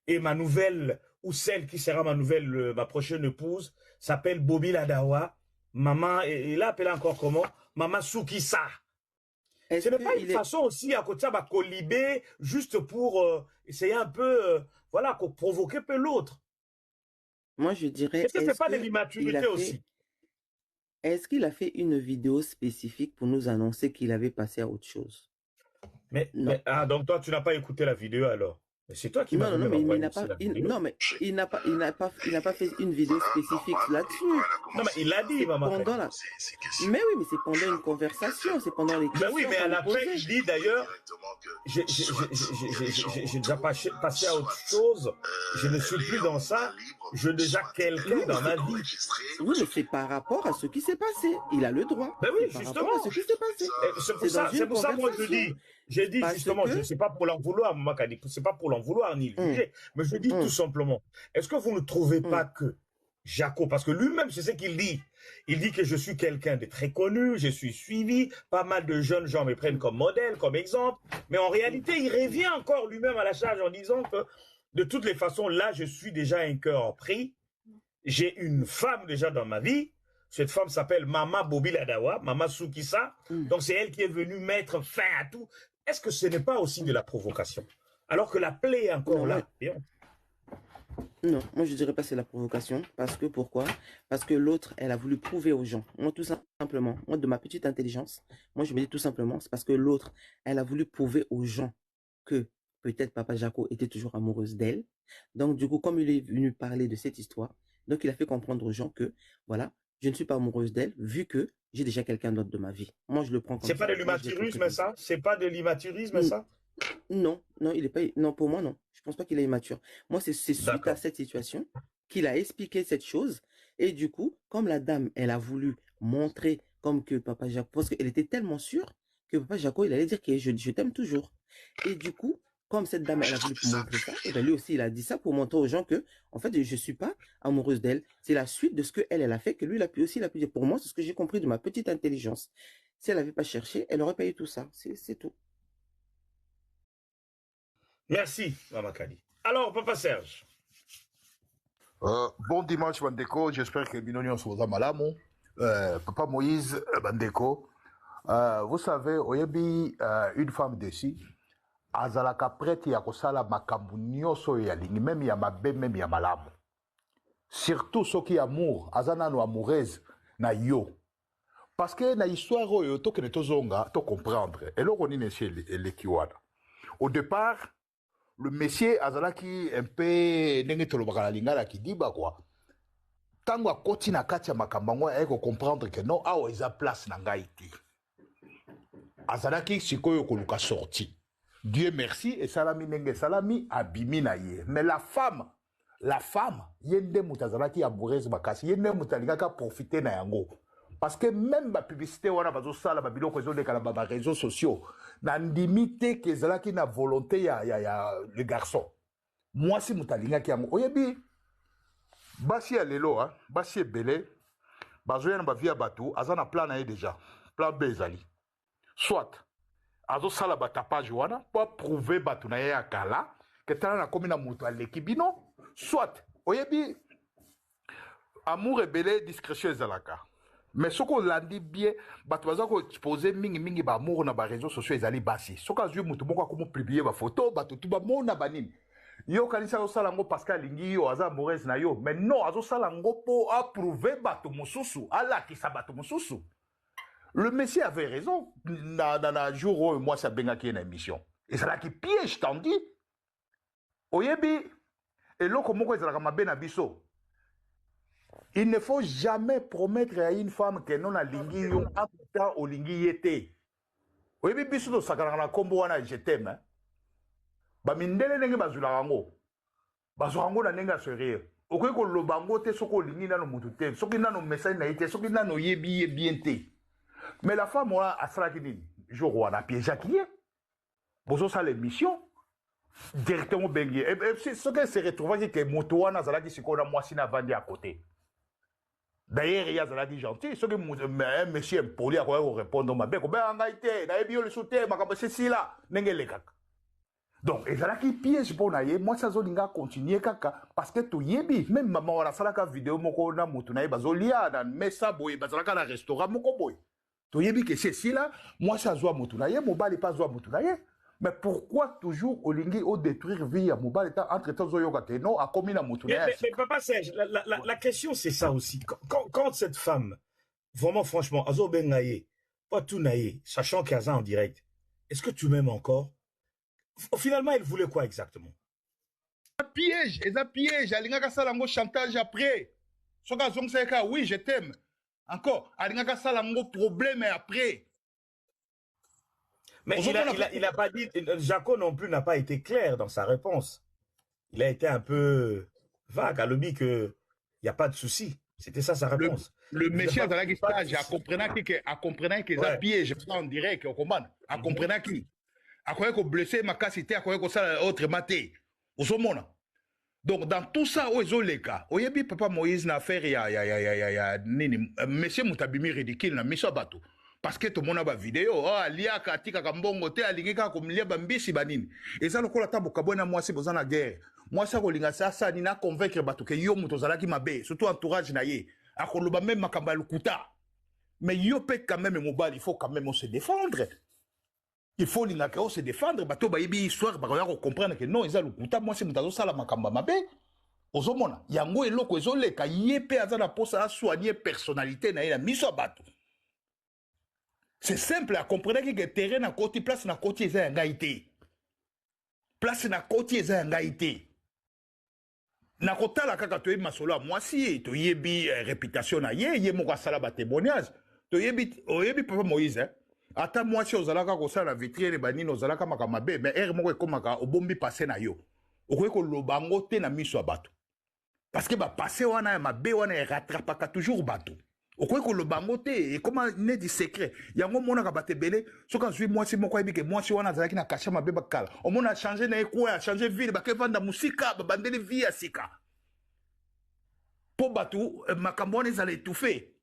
C: et ma nouvelle, ou celle qui sera ma nouvelle, ma prochaine épouse, s'appelle Bobby Ladawa. Maman, et là, appelle encore comment? Maman Soukissa. Ce
F: Est-ce
C: n'est pas une
F: qu'il est...
C: façon aussi à côté de colibé, juste pour essayer un peu, voilà, provoquer un peu l'autre.
F: Moi, je dirais,
C: Est-ce que c'est
F: est-ce
C: pas de
F: qu'il
C: l'immaturité
F: a fait...
C: aussi?
F: Est-ce qu'il a fait une vidéo spécifique pour nous annoncer qu'il avait passé à autre chose? Non.
C: Ah, donc toi, tu n'as pas écouté la vidéo alors? Mais c'est toi qui m'as
F: Non,
C: même
F: mais il
C: envoyé
F: n'a
C: aussi
F: pas,
C: la vidéo.
F: non, mais il n'a pas fait une vidéo spécifique là-dessus.
C: Non, mais il l'a dit,
F: C'est
C: maman.
F: pendant la... Mais oui, mais c'est pendant une conversation, c'est pendant les questions
C: Ben oui, mais à
F: qu'on
C: la
F: lui
C: fin,
F: posait.
C: il dit d'ailleurs, j'ai déjà passé à autre chose, je ne suis plus dans ça, j'ai déjà quelqu'un dans ma vie.
F: Oui, mais c'est par rapport à ce qui s'est passé. Il a le droit.
C: Ben oui,
F: C'est par
C: justement.
F: rapport à ce qui s'est passé.
C: C'est pour ça, moi, je dis, j'ai dit
F: Parce
C: justement,
F: que-
C: je ne sais pas pour l'en vouloir, Maman Kadi, c'est pas pour l'en vouloir ni le juger, mais je dis tout simplement, est-ce que vous ne trouvez pas que Jaco, parce que lui-même, c'est ce qu'il dit. Il dit que je suis quelqu'un de très connu, je suis suivi, pas mal de jeunes gens me prennent comme modèle, comme exemple, mais en réalité, il revient encore lui-même à la charge en disant que de toutes les façons, là, je suis déjà un cœur pris, j'ai une femme déjà dans ma vie, cette femme s'appelle Mama Bobby Ladawa, Mama Soukissa, donc c'est elle qui est venue mettre fin à tout. Est-ce que ce n'est pas aussi de la provocation? Alors que la plaie est encore
F: Non,
C: là.
F: Non, moi je dirais pas c'est la provocation. Parce que pourquoi? Parce que l'autre, elle a voulu prouver aux gens. Moi, tout simplement, moi de ma petite intelligence, moi je me dis tout simplement, c'est parce que l'autre, elle a voulu prouver aux gens que peut-être Papa Jaco était toujours amoureuse d'elle. Donc du coup, comme il est venu parler de cette histoire, donc il a fait comprendre aux gens que, voilà, je ne suis pas amoureuse d'elle, vu que j'ai déjà quelqu'un d'autre de ma vie. Moi je le prends comme
C: C'est
F: ça.
C: pas de
F: Moi, je l'ai compris
C: l'imaturisme,
F: comme
C: ça? C'est pas de l'imaturisme, ça?
F: Non, il est pas. Non, pour moi, non. Je pense pas qu'il est immature. Moi, c'est suite
C: D'accord.
F: à cette situation qu'il a expliqué cette chose. Et du coup, comme la dame, elle a voulu montrer comme que Papa Jaco, parce qu'elle était tellement sûre que Papa Jaco, il allait dire que je t'aime toujours. Et du coup, comme cette dame, elle a voulu montrer ça, et ben lui aussi, il a dit ça pour montrer aux gens que, en fait, je suis pas amoureuse d'elle. C'est la suite de ce que elle a fait que lui, il a pu dire. Pour moi, c'est ce que j'ai compris de ma petite intelligence. Si elle avait pas cherché, elle aurait pas eu tout ça. C'est tout.
C: Merci, Maman Kadi. Alors, Papa Serge.
G: Bon dimanche, Bandeko. J'espère que Binoni Soza Malamo. Papa Moïse, Bandeko. Vous savez, Oyebi, une femme d'ici, azalaka prête ya kosala makambu nyonso ya lingi, même ya mabe, même ya malamu. Surtout soki amour, azanano amoureuse na yo. Parce que na histoire oyo, tokene tozonga, to comprendre. Et l'on est chez les Kiwana. Au départ, le monsieur azalaki un peu ndenge tolobaka lingala kidiba quoi. Tango akoti na kati ya makambo ngo eko comprendre que non awa eza place na ngai te. Azalaki sikoyo koluka sorti. Dieu merci et salami ndenge salami abimi na ye. Mais la femme yende mutazalaki amoureuse bakasi yende mutalingaka profiter na yango. Parce que même la publicité wana bazo sala ba biloko ezo leka na ba réseaux sociaux na ndimité que zalaki na volonté ya le garçon. Moi si mutalingaki yango oyebi basi ya lelo hein basi ebele bazo yana ba via bato azana plan na ye déjà plan B ezali soit azo sala ba tapage wana pour prouver bato na ye akala que tala na komi na muto aleki bino soit oyebi amour ebele discrétion ezalaka. Mais ce qu'on l'a dit bien, bato baza ko exposer mingi ba amour na ba réseaux sociaux ezali basi. Soka zui mutu moko ko publier ba photo, bato tu ba mona banini. Yo kanisa osala ngo Pascal lingi yo aza amoureuse na yo, mais non azo sala ngo po approuver bato mususu, ala ki sa bato mususu. Le Messie avait raison. Dans le jour où moi, ça benga qui est une émission. Et c'est là qui piège, t'en dis. Oyebi, et là, comment ils ont ma ben abisso. Il ne faut jamais promettre à une femme que non a lingi yon apta au lingi yete. Oyebi biso do sakana na kombo wana je t'aime. Ba mindele nenge bazula rango. Bazurango na nenga sérieux. Okoy ko lobango te soko lingi na no mutu te. Soki na no message na ite, soki na no yebi bien te. Mais la femme moi a sala ki nini? Jo wana piège qui est. Bozo sa l'émission directement bengi. Et ce que se retrouve que moto wana zala ki siko na mwasi na vandi à côté. D'ailleurs, il y a zaladi gentil. Ce que un monsieur impoli à quoi répondre ma bec, ben engaité, na ebio le soutien, ma comme c'est là, n'engele kaka. Donc, et zalaki piège pour naie, moi ça zolinga continuer kaka parce que tout yebi, même maman wala salaka vidéo moko na mutu na bazolia na mesa boy, bazalaka na restaurant moko boy. Tout yebi que c'est là, moi ça zoa mutu na ye, mobali pas zoa mutu na ye. Mais pourquoi toujours Olingi au détruire vie à Mobile entre temps Zoyoga non à commis à Moutouna?
C: Mais papa Serge, la question c'est ça aussi. Quand cette femme, vraiment franchement, Azo Bengaye, pas tout naïe, sachant qu'elle est en direct, est-ce que tu m'aimes encore? Finalement, elle voulait quoi exactement?
G: Piège, et ça piège, Alinga Salango chantage après. Soka Zong Seka, oui, je t'aime. Encore, Alinga Salango problème après.
C: Mais il a pas dit, Jaco non plus n'a pas été clair dans sa réponse. Il a été un peu vague, à l'objet que il n'y a pas de souci. C'était ça sa réponse.
G: Le monsieur dans la stage, à comprendre que ça piège en direct, au combat, à comprendre qui. À quoi qu'on blessé ma cassité, à quoi qu'on ça autre maté. Au sommet. Donc dans tout ça, aux les cas, au yebi papa Moïse n'a fait ya monsieur Moutabimi ridicule na miso bateau. Parce que tout le monde a une vidéo, lia katika kambongo te alingika comme lia bambisi banini. Et ça le kola tabo kabona moi c'est besoin la guerre. Moi ça kolinga ça ni na convaincre batu que yo muto zalaki mabe, surtout entourage na ye. Akoloba même makamba lukuta. Mais yo peut quand même mobile, il faut quand même se défendre. Il faut linga ko se défendre, bato ba yebi histoire ba ko comprendre que non eza lukuta moi c'est mutazo sala makamba mabe. Ozomona, yango eloko ezoleka yepe azana posa soigner personnalité na ye na miso bato. C'est simple à comprendre que le terrain à côté, place à côté, c'est un gaïté. Place à côté, c'est un gaïté. Na kota la kaka to masolo moi si to yebi réputation na ye mo sala ba témoignage. To yebi papa Moïse hein. Ata moi si ozalaka ko sala vitrine banino ozalaka makamabe mais er moko ekomaka obombi passer na yo. Okoye ko lobango te na miso bato. Parce que ba passer wana ya mabe wana rattrapaka toujours bato. Okoye ko lobango te et comment né du secret yango mona ka batebele soka zui moi si moko yebi ke moi si wana zalaki na kasha mabe bakala o mona changer na ekwa a changer ville ba ke vanda musika ba bandeli vie ya sika po batu makambo ne zala étouffé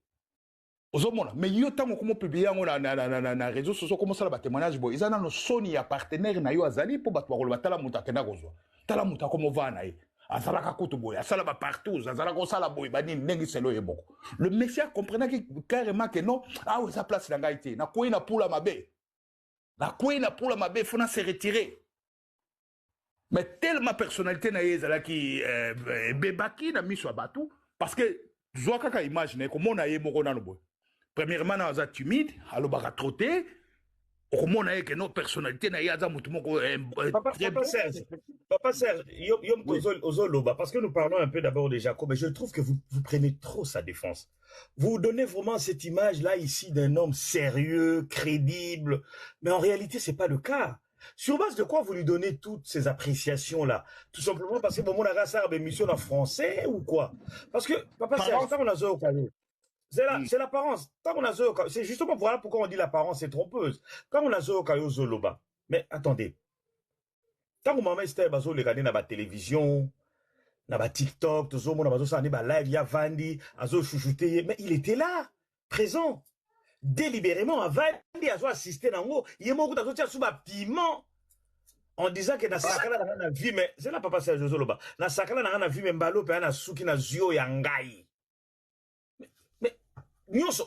G: ozomona mais yo tango komo publier yango na réseaux sociaux comment ça ba témoignage bo izana no soni ya partenaire na yo azali po batu bakolo batala muta kenda kozwa tala muta komo vana ye azalaka kutu boy asala ba partout azalaka osala boy bani nengi selo yeboko le monsieur comprenait carrément que non ah oui sa place na ngaité na koyi na pula mabe faut na se retirer mais tellement personnalité na yezala ki bebaki na miso abatu parce que zoa kaka imaginer comment na ye moko na no boy premièrement na za timide alobaka trotter comment on a que notre personnalité n'a pas
C: Papa Serge, parce que nous parlons un peu d'abord de Jacob, mais je trouve que vous prenez trop sa défense. Vous donnez vraiment cette image-là ici d'un homme sérieux, crédible, mais en réalité, c'est pas le cas. Sur base de quoi vous lui donnez toutes ces appréciations-là? Tout simplement parce que bon, on a une émission en français ou quoi? Parce que, Papa Serge, on a c'est l'apparence. C'est justement voilà pourquoi on dit l'apparence est trompeuse. Quand on a Zokayo Zoloba, mais attendez. Tant que maman Esther bazo le regarder dans la télévision, dans la TikTok, tout ça, on a bazo ça ba live, ya Vandi, azo chouchouté, mais il était là, présent, délibérément, Vandi azo assisté dans l'eau, il est mort d'azo tia sous ba piment. En disant que na sakala na na vie mais c'est là papa Serge Zoloba. Na sakala na na vie mais mbalo pe na suki na zio ya ngai.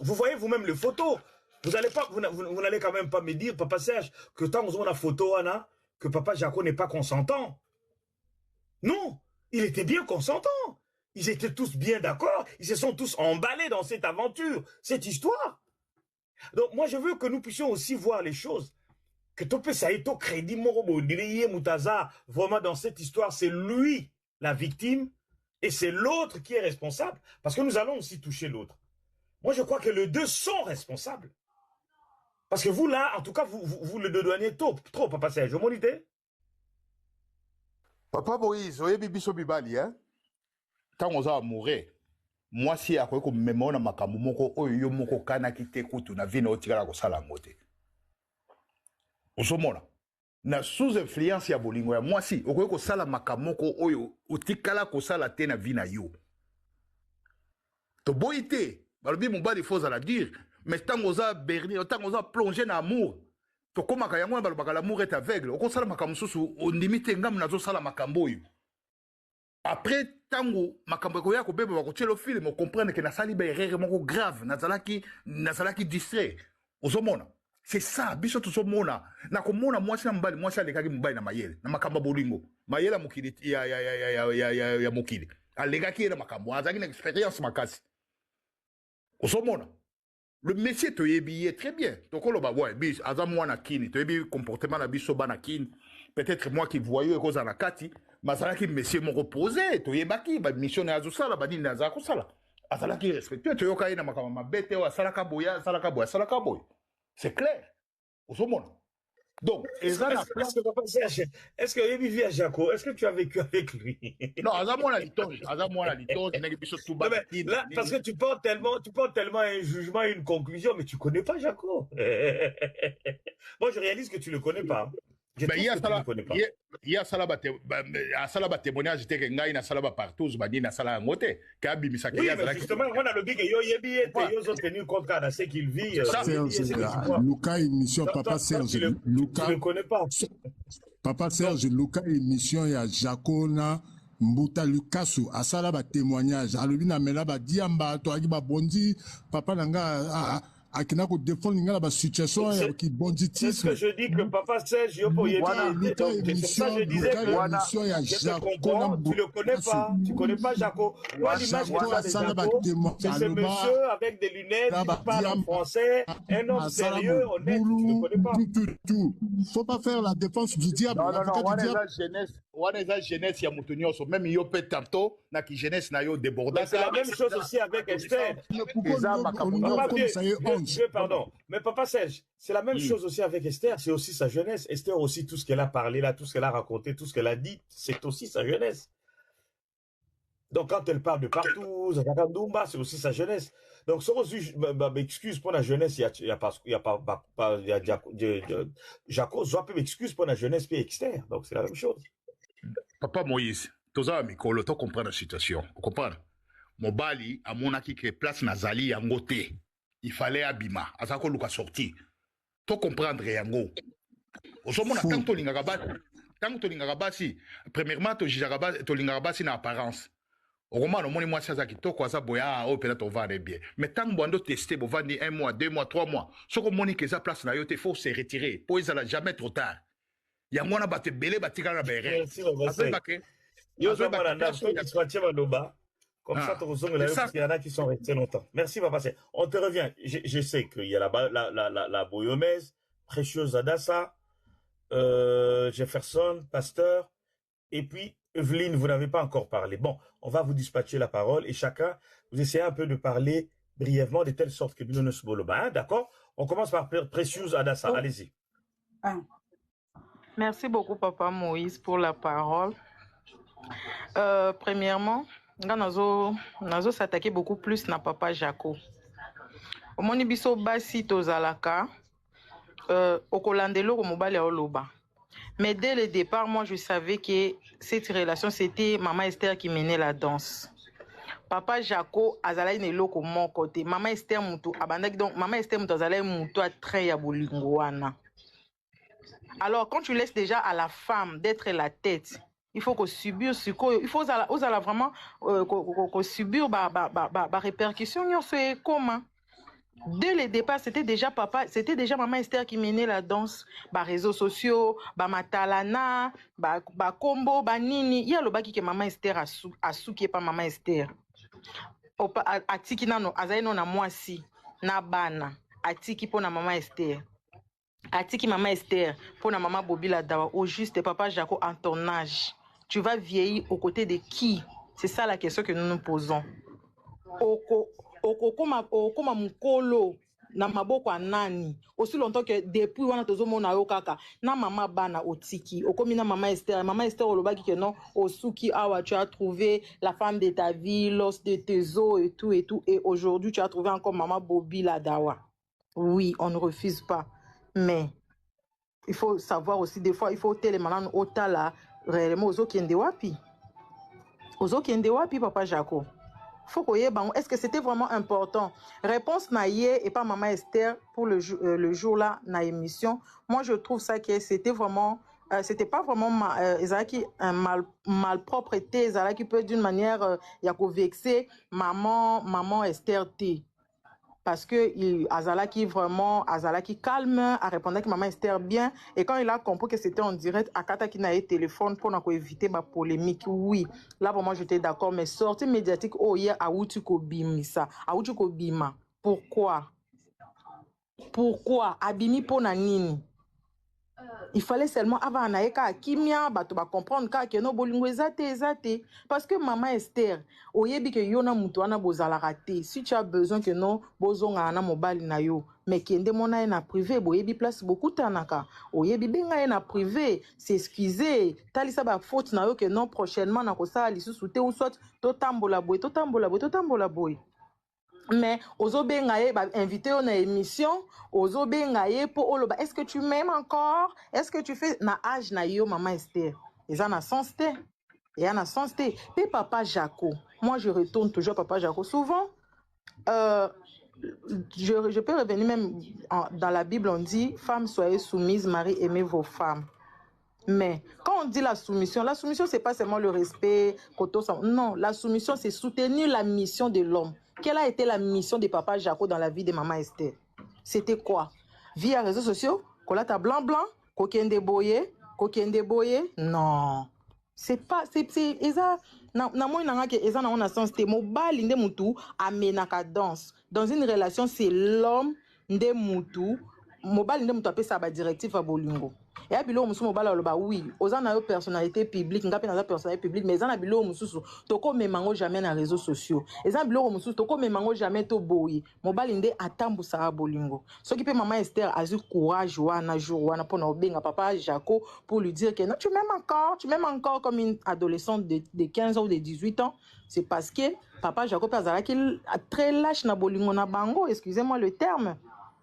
C: Vous voyez vous-même les photos. Vous n'allez quand même pas me dire, Papa Serge, que tant que vous avez la photo, Anna, que Papa Jaco n'est pas consentant. Non, il était bien consentant. Ils étaient tous bien d'accord. Ils se sont tous emballés dans cette aventure, cette histoire. Donc, moi, je veux que nous puissions aussi voir les choses. Que Topé Saïto crédit Morobo, Moutaza, vraiment dans cette histoire, c'est lui la victime et c'est l'autre qui est responsable parce que nous allons aussi toucher l'autre. Moi, je crois que les deux sont responsables. Parce que vous, là, en tout cas, vous le douaniez trop, Papa Serge. Je m'en idée.
G: Papa Moïse, oyebi biso bibali, hein? Tant on a mouru, moi si akoye ko memona makambo moko oyo yo moko kana kite kutu na vino otikala ko sala ngote. Osomona. Na sous influence ya bolingo ya moi si okoye ko sala makambo moko oyo otikala ko sala te na vina yo. To boité, balobi mobali faut à la dire, mais tant on a berni, tant on a plongé dans l'amour. To koma ka yango balobaka l'amour est aveugle. Oko sala makambo susu ondimite ngam nazo sala makambo yo. Après tango makambo ko ya ko beba ko tshelo film on comprendre que na sali ba erreur moko grave nazalaki distrait. Ozomona. C'est ça biso to somona na ko mona mwasi na mbali mwasi alekaki mbali na mayele na makambo bolingo. Mayele mokili ya mokili. Alekaki na makambo azaki na expérience makasi. Ozomona. Le métier te est très bien. Donc on va voir bis azamwa na kini, te yebi comportement na biso ba na kini. Peut-être moi qui voyais cause na kati, masala ki monsieur mon reposé, to yebaki ba mission na azusala ba dina za ko sala. Azala ki respectueux, to yoka ina makama mabete wa salaka boya, salaka boy. C'est clair. Osomona. Donc,
C: Est-ce que Papa Serge, est-ce que Yebi vit à Jaco? Est-ce que tu as vécu avec lui?
G: non, azamwa na litonge, n'est biso tout ba.
C: Là, parce que tu portes tellement un jugement et une conclusion, mais tu connais pas Jaco. Moi, je réalise que tu le connais pas. Je trouve que tu le connais pas.
G: Il y a salaba témoignage te que ngai na salaba partout bani na sala ngote ka bimisa ke
C: Oui,
G: ya
C: mais justement, on a le big yo yebi et yo ont tenu compte de ce qu'il vit.
D: Luca émission Papa Serge.
C: Tu le connais pas.
D: Papa Serge, Luca émission ya Jacona Mbuta Lukasu asala ba témoignage alobi na mela ba diamba to aki ba bondi papa nanga akina ko défendre ngala ba situation qui bonditisme.
C: C'est ce que je dis que Papa Serge yopo yebi. C'est ça je disais que je te comprends, tu le connais pas, tu connais pas Jaco. Toi l'image que tu as de Jaco, c'est ce monsieur avec des lunettes qui parle en français, un homme sérieux, honnête, tu le connais pas.
D: Tout. Faut pas faire la défense du diable.
G: Non, on est la jeunesse ya mutunyo so même yo peut tantôt na ki jeunesse na yo déborda.
C: C'est la même chose aussi avec Esther. Pardon, mais Papa Serge, c'est la même chose aussi avec Esther, c'est aussi sa jeunesse. Esther aussi, tout ce qu'elle a parlé là, tout ce qu'elle a raconté, tout ce qu'elle a dit, c'est aussi sa jeunesse. Donc quand elle parle de partout, Zakandumba, c'est aussi sa jeunesse. Donc sans m'excuse pour la jeunesse, il y a Jaco, je peux m'excuse pour la jeunesse puis Esther. Donc c'est la même chose.
G: Papa Moïse, toza mikolo to comprendre la situation. Vous comprenez? Mobali a monaki que place nazali yango te. Il fallait abima, azako luka sorti. To comprendre yango. Osomona tant to lingaka basi, premièrement to lingaka basi na apparence. Au roman, on moi ça qui to quoi ça boya au peut-être on va aller bien. Mais tant que on tester, on va dire 1 mois, 2 mois, 3 mois. Ce que moni que ça place na yo te faut se retirer. Pour ça jamais trop tard. Ya mwana bate belé batika na bere.
C: Yo ça malanda, comme ça, il y en a qui sont restés longtemps. Merci, Papa. On te revient. Je sais qu'il y a la Boyomèse, Précieuse Adassa, Jefferson, Pasteur, et puis Evelyne, vous n'avez pas encore parlé. Bon, on va vous dispatcher la parole et chacun, vous essayez un peu de parler brièvement de telle sorte que Bilonos Boloba. Hein, d'accord? On commence par Précieuse Adassa. Allez-y.
H: Merci beaucoup, Papa Moïse, pour la parole. Premièrement, nazo s'attaquer beaucoup plus na Papa Jaco. Au moni biso basi tozalaka, okolandelo ko mobali ya oloba. Mais dès le départ, moi je savais que cette relation c'était Maman Esther qui menait la danse. Papa Jaco azalaki ne loko mon côté. Maman Esther mutu abandaki donc Maman Esther mutu azalaki mutu a train ya bolingo wana. Alors quand tu laisses déjà à la femme d'être la tête, il faut qu'on subir ce il faut vraiment qu'on subir ba répercussion c'est comment. Dès le départ, c'était déjà Maman Esther qui menait la danse, ba réseaux sociaux, ba matalana, ba combo, ba nini. Il y a le baki que Maman Esther a sou qui est pas Maman Esther. A tiki nano azaino na mwasi na bana. atiki pour na maman Esther. Atiki maman Esther pour na maman Bobila Dawa. Au juste, papa Jaco, en ton âge, tu vas vieillir aux côtés de qui? C'est ça la question que nous nous posons. Okoma mukolo na maboko anani aussi longtemps que depuis wana tozomona yo kaka na mama bana otiki okomi na mama Esther olobaki que non osuki awa tu as trouvé la femme de ta vie, l'os de tes os et tout et aujourd'hui tu as trouvé encore maman Bobila Dawa. Oui, on ne refuse pas, mais il faut savoir aussi des fois il faut télémanan otala réellement ozo kende wapi papa Jaco. Faut qu'on y ait, est-ce que c'était vraiment important? Réponse naïe et pas maman Esther pour le jour là na émission. Moi je trouve ça que c'était vraiment c'était pas vraiment malpropreté, qui peut d'une manière y a vexer maman Esther T. Parce que Azalaki vraiment, Azalaki calme, a répondu que maman Esther bien. Et quand il a compris que c'était en direct, Akata qui n'a eu téléphone pour éviter ma polémique. Oui, là pour moi j'étais d'accord. Mais sortie médiatique, oh hier, à Outuko Bimisa, à Outuko Bima. Pourquoi? Abimi pour Nanini. Il fallait seulement avoir un aïka kimia bato ba comprendre que no bolingo ezate parce que maman Esther oyebi que yona mutu ana bozala raté si tu as besoin que non bozonga na mobali na yo mais kende mona na privé boyebi place beaucoup tanaka oyebi benga na privé s'excuser talisa ba faute na yo que non prochainement na kosala lisusu te ou soit totambola boy. Mais ozobengaye ba invité on a émission ozobengaye pour oloba est-ce que tu m'aimes encore est-ce que tu fais na âge na yo maman Esther et ça na sens té et papa Jaco moi je retourne toujours papa Jaco souvent je peux revenir même dans la Bible on dit femmes soyez soumises mari aimez vos femmes. Mais quand on dit la soumission c'est pas seulement le respect non la soumission c'est soutenir la mission de l'homme. Quelle a été la mission de papa Jaco dans la vie de maman Esther? C'était quoi? Via réseaux sociaux? Kolata blanc, kokende boye? Non. C'est pas, eza, na moi nanga ke eza na on a sens te mobali nde mutu amenaka danse. Dans une relation, c'est l'homme nde mutu, mobali nde mutu apesa ba directif a bolingo. Et à bilo musu mobala loba oui, ozana yo personnalité publique, ngape na personnalité publique, mais ezana bilo mususu toko memango jamais na réseaux sociaux. Ezana bilo mususu toko memango jamais to boyi. Mobali nde atambu sa bolingo. Ce qui peut maman Esther a eu courage wana jour wana pour na obenga papa Jaco pour lui dire que non, tu m'aimes encore comme une adolescente de 15 ans ou de 18 ans. C'est parce que papa Jaco Pazara qu'il a très lâche na bolingo na bango, excusez-moi le terme.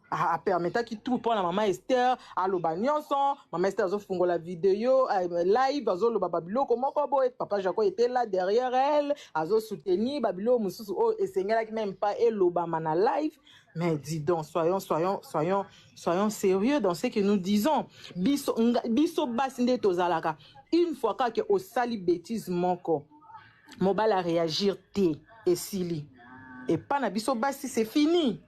H: A permettre qui tout pour la maman Esther à l'Obanionson, maman Esther a fait la vidéo live, a lo babilo comment papa Jaco était là derrière elle, a soutenu babilo mususu et Seigneur qui même pas et l'Obama na live. Mais dis donc soyons sérieux dans ce que nous disons. Biso basinde tozalaka. Une fois que au sali bêtise moko, mobile à réagir té et sili. Et pas na biso basi c'est fini.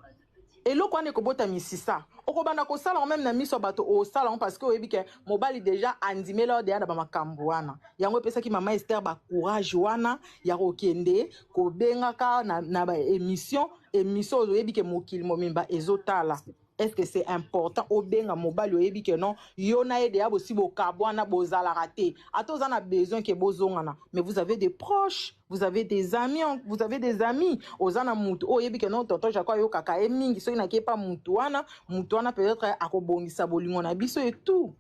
H: Et là, quand on est kobota misisa, okobana ko sala même na miso bato au salon parce que oyebi ke mobali déjà andimé là derrière ba makambo wana. Yango pesa ki maman Esther ba courage wana ya kokende ko benga ka na ba émission oyebi ke mokili momimba ezotala. Est-ce que c'est important au benga mobali oyebi ke non yona ede ya bosi bo kabwana bozala raté. Atoza na besoin ke bozongana. Mais vous avez des proches, vous avez des amis, ozana mutu oyebi ke non tonton Jaco yo kaka e mingi so ina ke pa mutu wana peut-être akobongisa bolingo na biso et tout.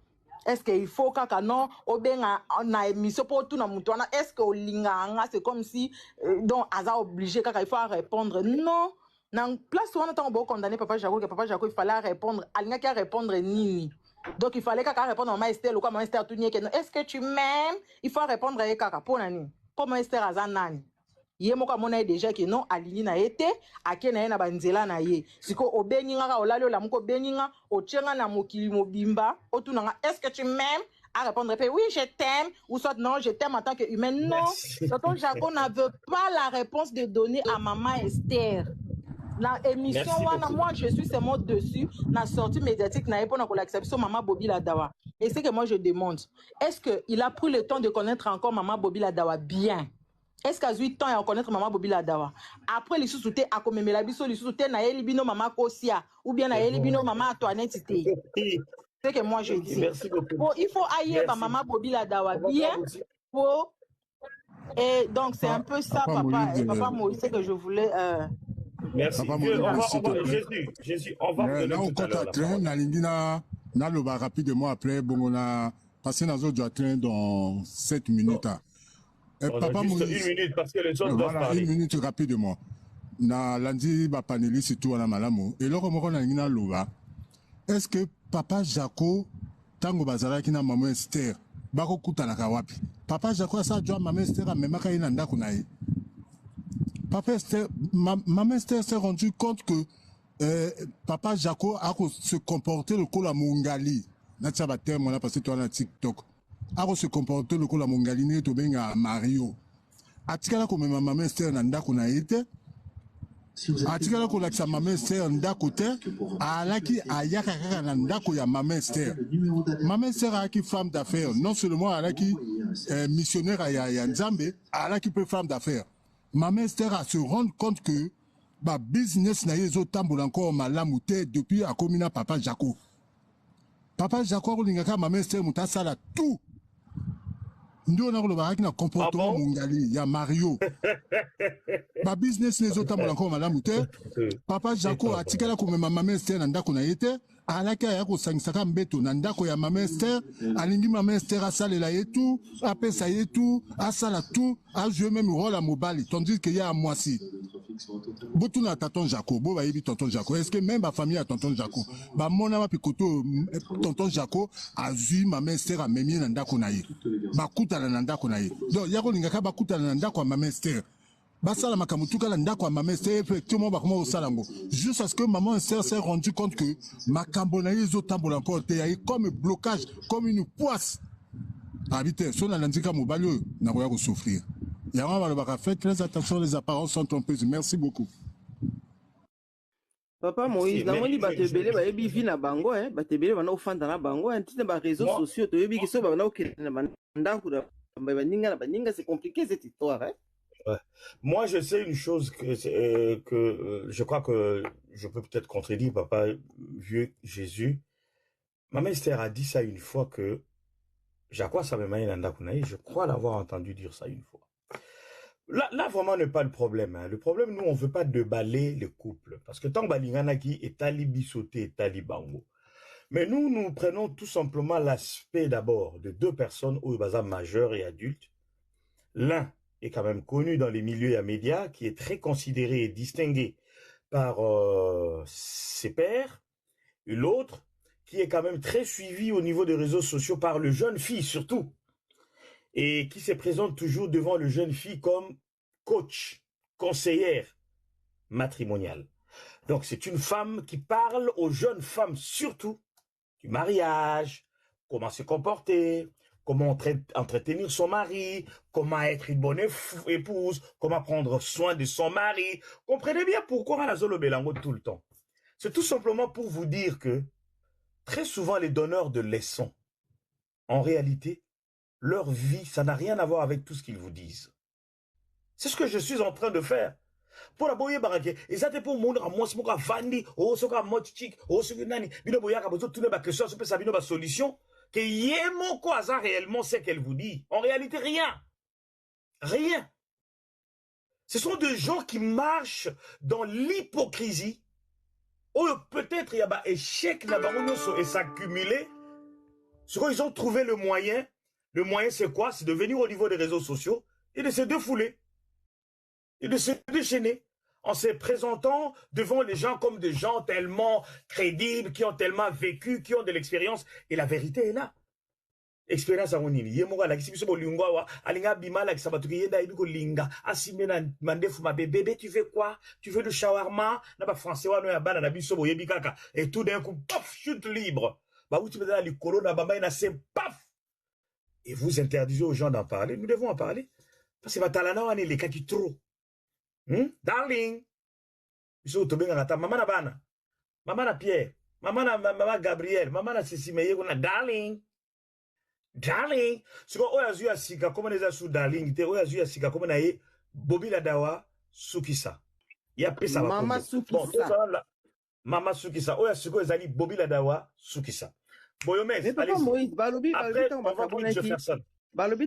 H: Est-ce qu'il faut kaka non obenga na émission pour tout na mutu wana est-ce que olinganga c'est comme si donc aza obligé kaka il faut répondre non. Dans place où on a beau condamner papa Jaco il fallait répondre alinga qui répondre nini donc il fallait kaka répondre à maman Esther ou quoi maman Esther tout nie que est-ce que tu m'aimes il faut répondre à kaka pour nani pour maman Esther azanani ye moko mona déjà que non alini na été akena na banzela na ye siko obengi ngaka olali ola moko benginga ochenga na mokili mobimba otunanga est-ce que tu m'aimes à répondre oui je t'aime ou soit non je t'aime en tant que humain non tonton Jaco ne veut pas la réponse de donner à maman Esther. La émission wana moi je suis seulement dessus la sortie médiatique na pour l'acceptation maman Bobila Dawa et c'est que moi je demande est-ce que il a pris le temps de connaître encore maman Bobila Dawa bien est-ce qu'à 8 ans à connaître maman Bobila Dawa après les sous-soutés à comme la biso les sous-soutés na elibino maman Kosia ou bien na elibino maman Antoinette Cité. C'est que moi je
C: Ok,
H: dis.
C: merci beaucoup.
H: Bon, il faut ailler
C: Merci.
H: maman Bobila Dawa
C: On va
H: bien
C: voir aussi.
H: pour et donc c'est un peu ça
D: Papa
H: papa
D: Moïse,
H: papa Moïse c'est que je voulais
C: Merci.
D: Papa
C: Dieu,
D: Moïse,
C: on
D: s'il te
C: va,
D: plaît.
C: Jésus, on va vous donner
D: Là, on
C: tout à
D: compte
C: l'heure
D: à
C: la
D: train,
C: parole.
D: na lingina, na loba rapidement après, bon, on a passé dans un train dans 7 minutes.
C: On a
D: Papa
C: juste
D: Moïse,
C: 1 minute parce que les autres doivent
D: voilà,
C: parler.
D: 1 minute rapidement. Na lundi, ba panéliste tout à la malamu. Et là, comme on a lingina loba, est-ce que Papa Jaco, tango bazala kina maman Esther, bako kutana kawapi? Papa Jaco, ça, joa maman Esther, même quand il n'a kunaï. Papa Esther, maman Esther s'est rendu compte que Papa Jaco a se comporté le coup la Mongali. N'a-t-il pas terme, on a passé toi dans TikTok. A se comporté le coup la Mongali, n'est au benga Mario. A-t-il comme maman Esther n'a qu'on a été? A-t-il comme la maman Esther n'a côté? A la qui a yaka n'a qu'on ya maman Esther. Maman Esther a qui femme d'affaires. Non seulement a la qui missionnaire à Nzambe, a la qui peut femme d'affaires. Maman Esther a se rendre compte que ba business na yezo tambola encore malamu te depuis a komina Papa Jaco. Papa Jaco ko lingaka maman Esther muta sala tout. Ndio na ko ba na comportement mongali ya Mario. Ba business nezo tambola encore malamu te. Papa Jaco atikala ko maman Esther na ndako na yete. Alaka ya ko sangisaka mbeto na ndako ya maman Esther, alingi maman Esther asalela yetu, apesa yetu, asala tout, a joué même rôle à Mobali, tandis qu'il y a à Moissy. Botou na tonton Jaco, bo ba yebi tonton Jaco. Est-ce que même la famille a tonton Jaco? Ba mona ma pikoto tonton Jaco a joué maman Esther a memie na ndako na ye. Ba kuta na ndako na ye. Donc yako lingaka ba kuta na ndako ya maman Esther. Basala makamutuka la ndako ya maman Esther effectivement ba comment osalango. Juste parce que maman Esther s'est rendu compte que makambo na yezo tambola encore te yayi comme blocage, comme une poisse. Habité, son alandika mobali na koya ko souffrir. Yama balobaka fait très attention, les apparences sont trompeuses. Merci beaucoup.
F: Papa Moïse, na moni bato ebele ba yebi vi na bango bato ebele bana ofanda na bango ntina ba réseaux sociaux to yebi kiso ba bana okende na bandako na baninga c'est compliqué cette histoire
C: Ouais. Moi, je sais une chose que je crois que je peux peut-être contredire Papa vieux Jésus. Maman Esther a dit ça une fois que Jacques je crois l'avoir entendu dire ça une fois. Là vraiment n'est pas le problème. Hein. Le problème, nous, on veut pas déballer le couple. Parce que tant que Balinganaki est talibi sauté et talibango. Mais nous prenons tout simplement l'aspect d'abord de deux personnes au bazar majeurs et adultes. L'un est quand même connu dans les milieux et médias, qui est très considéré et distingué par ses pairs. Et l'autre, qui est quand même très suivi au niveau des réseaux sociaux par le jeune fille surtout. Et qui se présente toujours devant le jeune fille comme coach, conseillère matrimoniale. Donc c'est une femme qui parle aux jeunes femmes surtout du mariage, comment se comporter, comment entretenir son mari, comment être une bonne épouse, comment prendre soin de son mari. Comprenez bien pourquoi on a Zolo Belango tout le temps. C'est tout simplement pour vous dire que très souvent les donneurs de leçons, en réalité, leur vie, ça n'a rien à voir avec tout ce qu'ils vous disent. C'est ce que je suis en train de faire. Pour la boye barake, et ça te pour montrer à moi, c'est pour vandi, oh, c'est pour motichik, oh, c'est nani, bino boya ka besoin tourner ba question, c'est ça bino ba solution, que yémo quoi ça réellement c'est qu'elle vous dit. En réalité, rien. Rien. Ce sont des gens qui marchent dans l'hypocrisie, ou peut-être il y a un échec et s'accumuler. Ce qu'ils ont trouvé le moyen c'est quoi? C'est de venir au niveau des réseaux sociaux et de se défouler. Et de se déchaîner en se présentant devant les gens comme des gens tellement crédibles, qui ont tellement vécu, qui ont de l'expérience. Et la vérité est là. Expérience à Ronini. Yemoga la kisi biso lingwa alinga bima la kisabatu yenda ibiko linga asimena mandefu ma bébé tu veux quoi? Tu veux le shawarma? Na ba français wa no ya bana na biso boyebi kaka. Et tout d'un coup paf chute libre. Ba où tu veux dans le colo na bamba ina c'est paf. Et vous interdisez aux gens d'en parler. Nous devons en parler parce que batalana wane les kaki trop. Darling. Biso to benga ngata mama na bana. Mama na Pierre. Mama na mama Gabriel. Mama na Cécile meye kuna darling. darling siko oyo azwi ya sika koma eza su darling te oyo azwi ya sika koma na ye bobila dawa sukisa ya pesa ba
F: Mama Sukisa.
C: mama sukisa oyo siko ezali bobila dawa sukisa boyomes
F: Mais papa
C: allez
F: Moïse, balobi
C: après
F: tant
C: on va prendre
F: basabonaki.
C: Jefferson
F: Balobi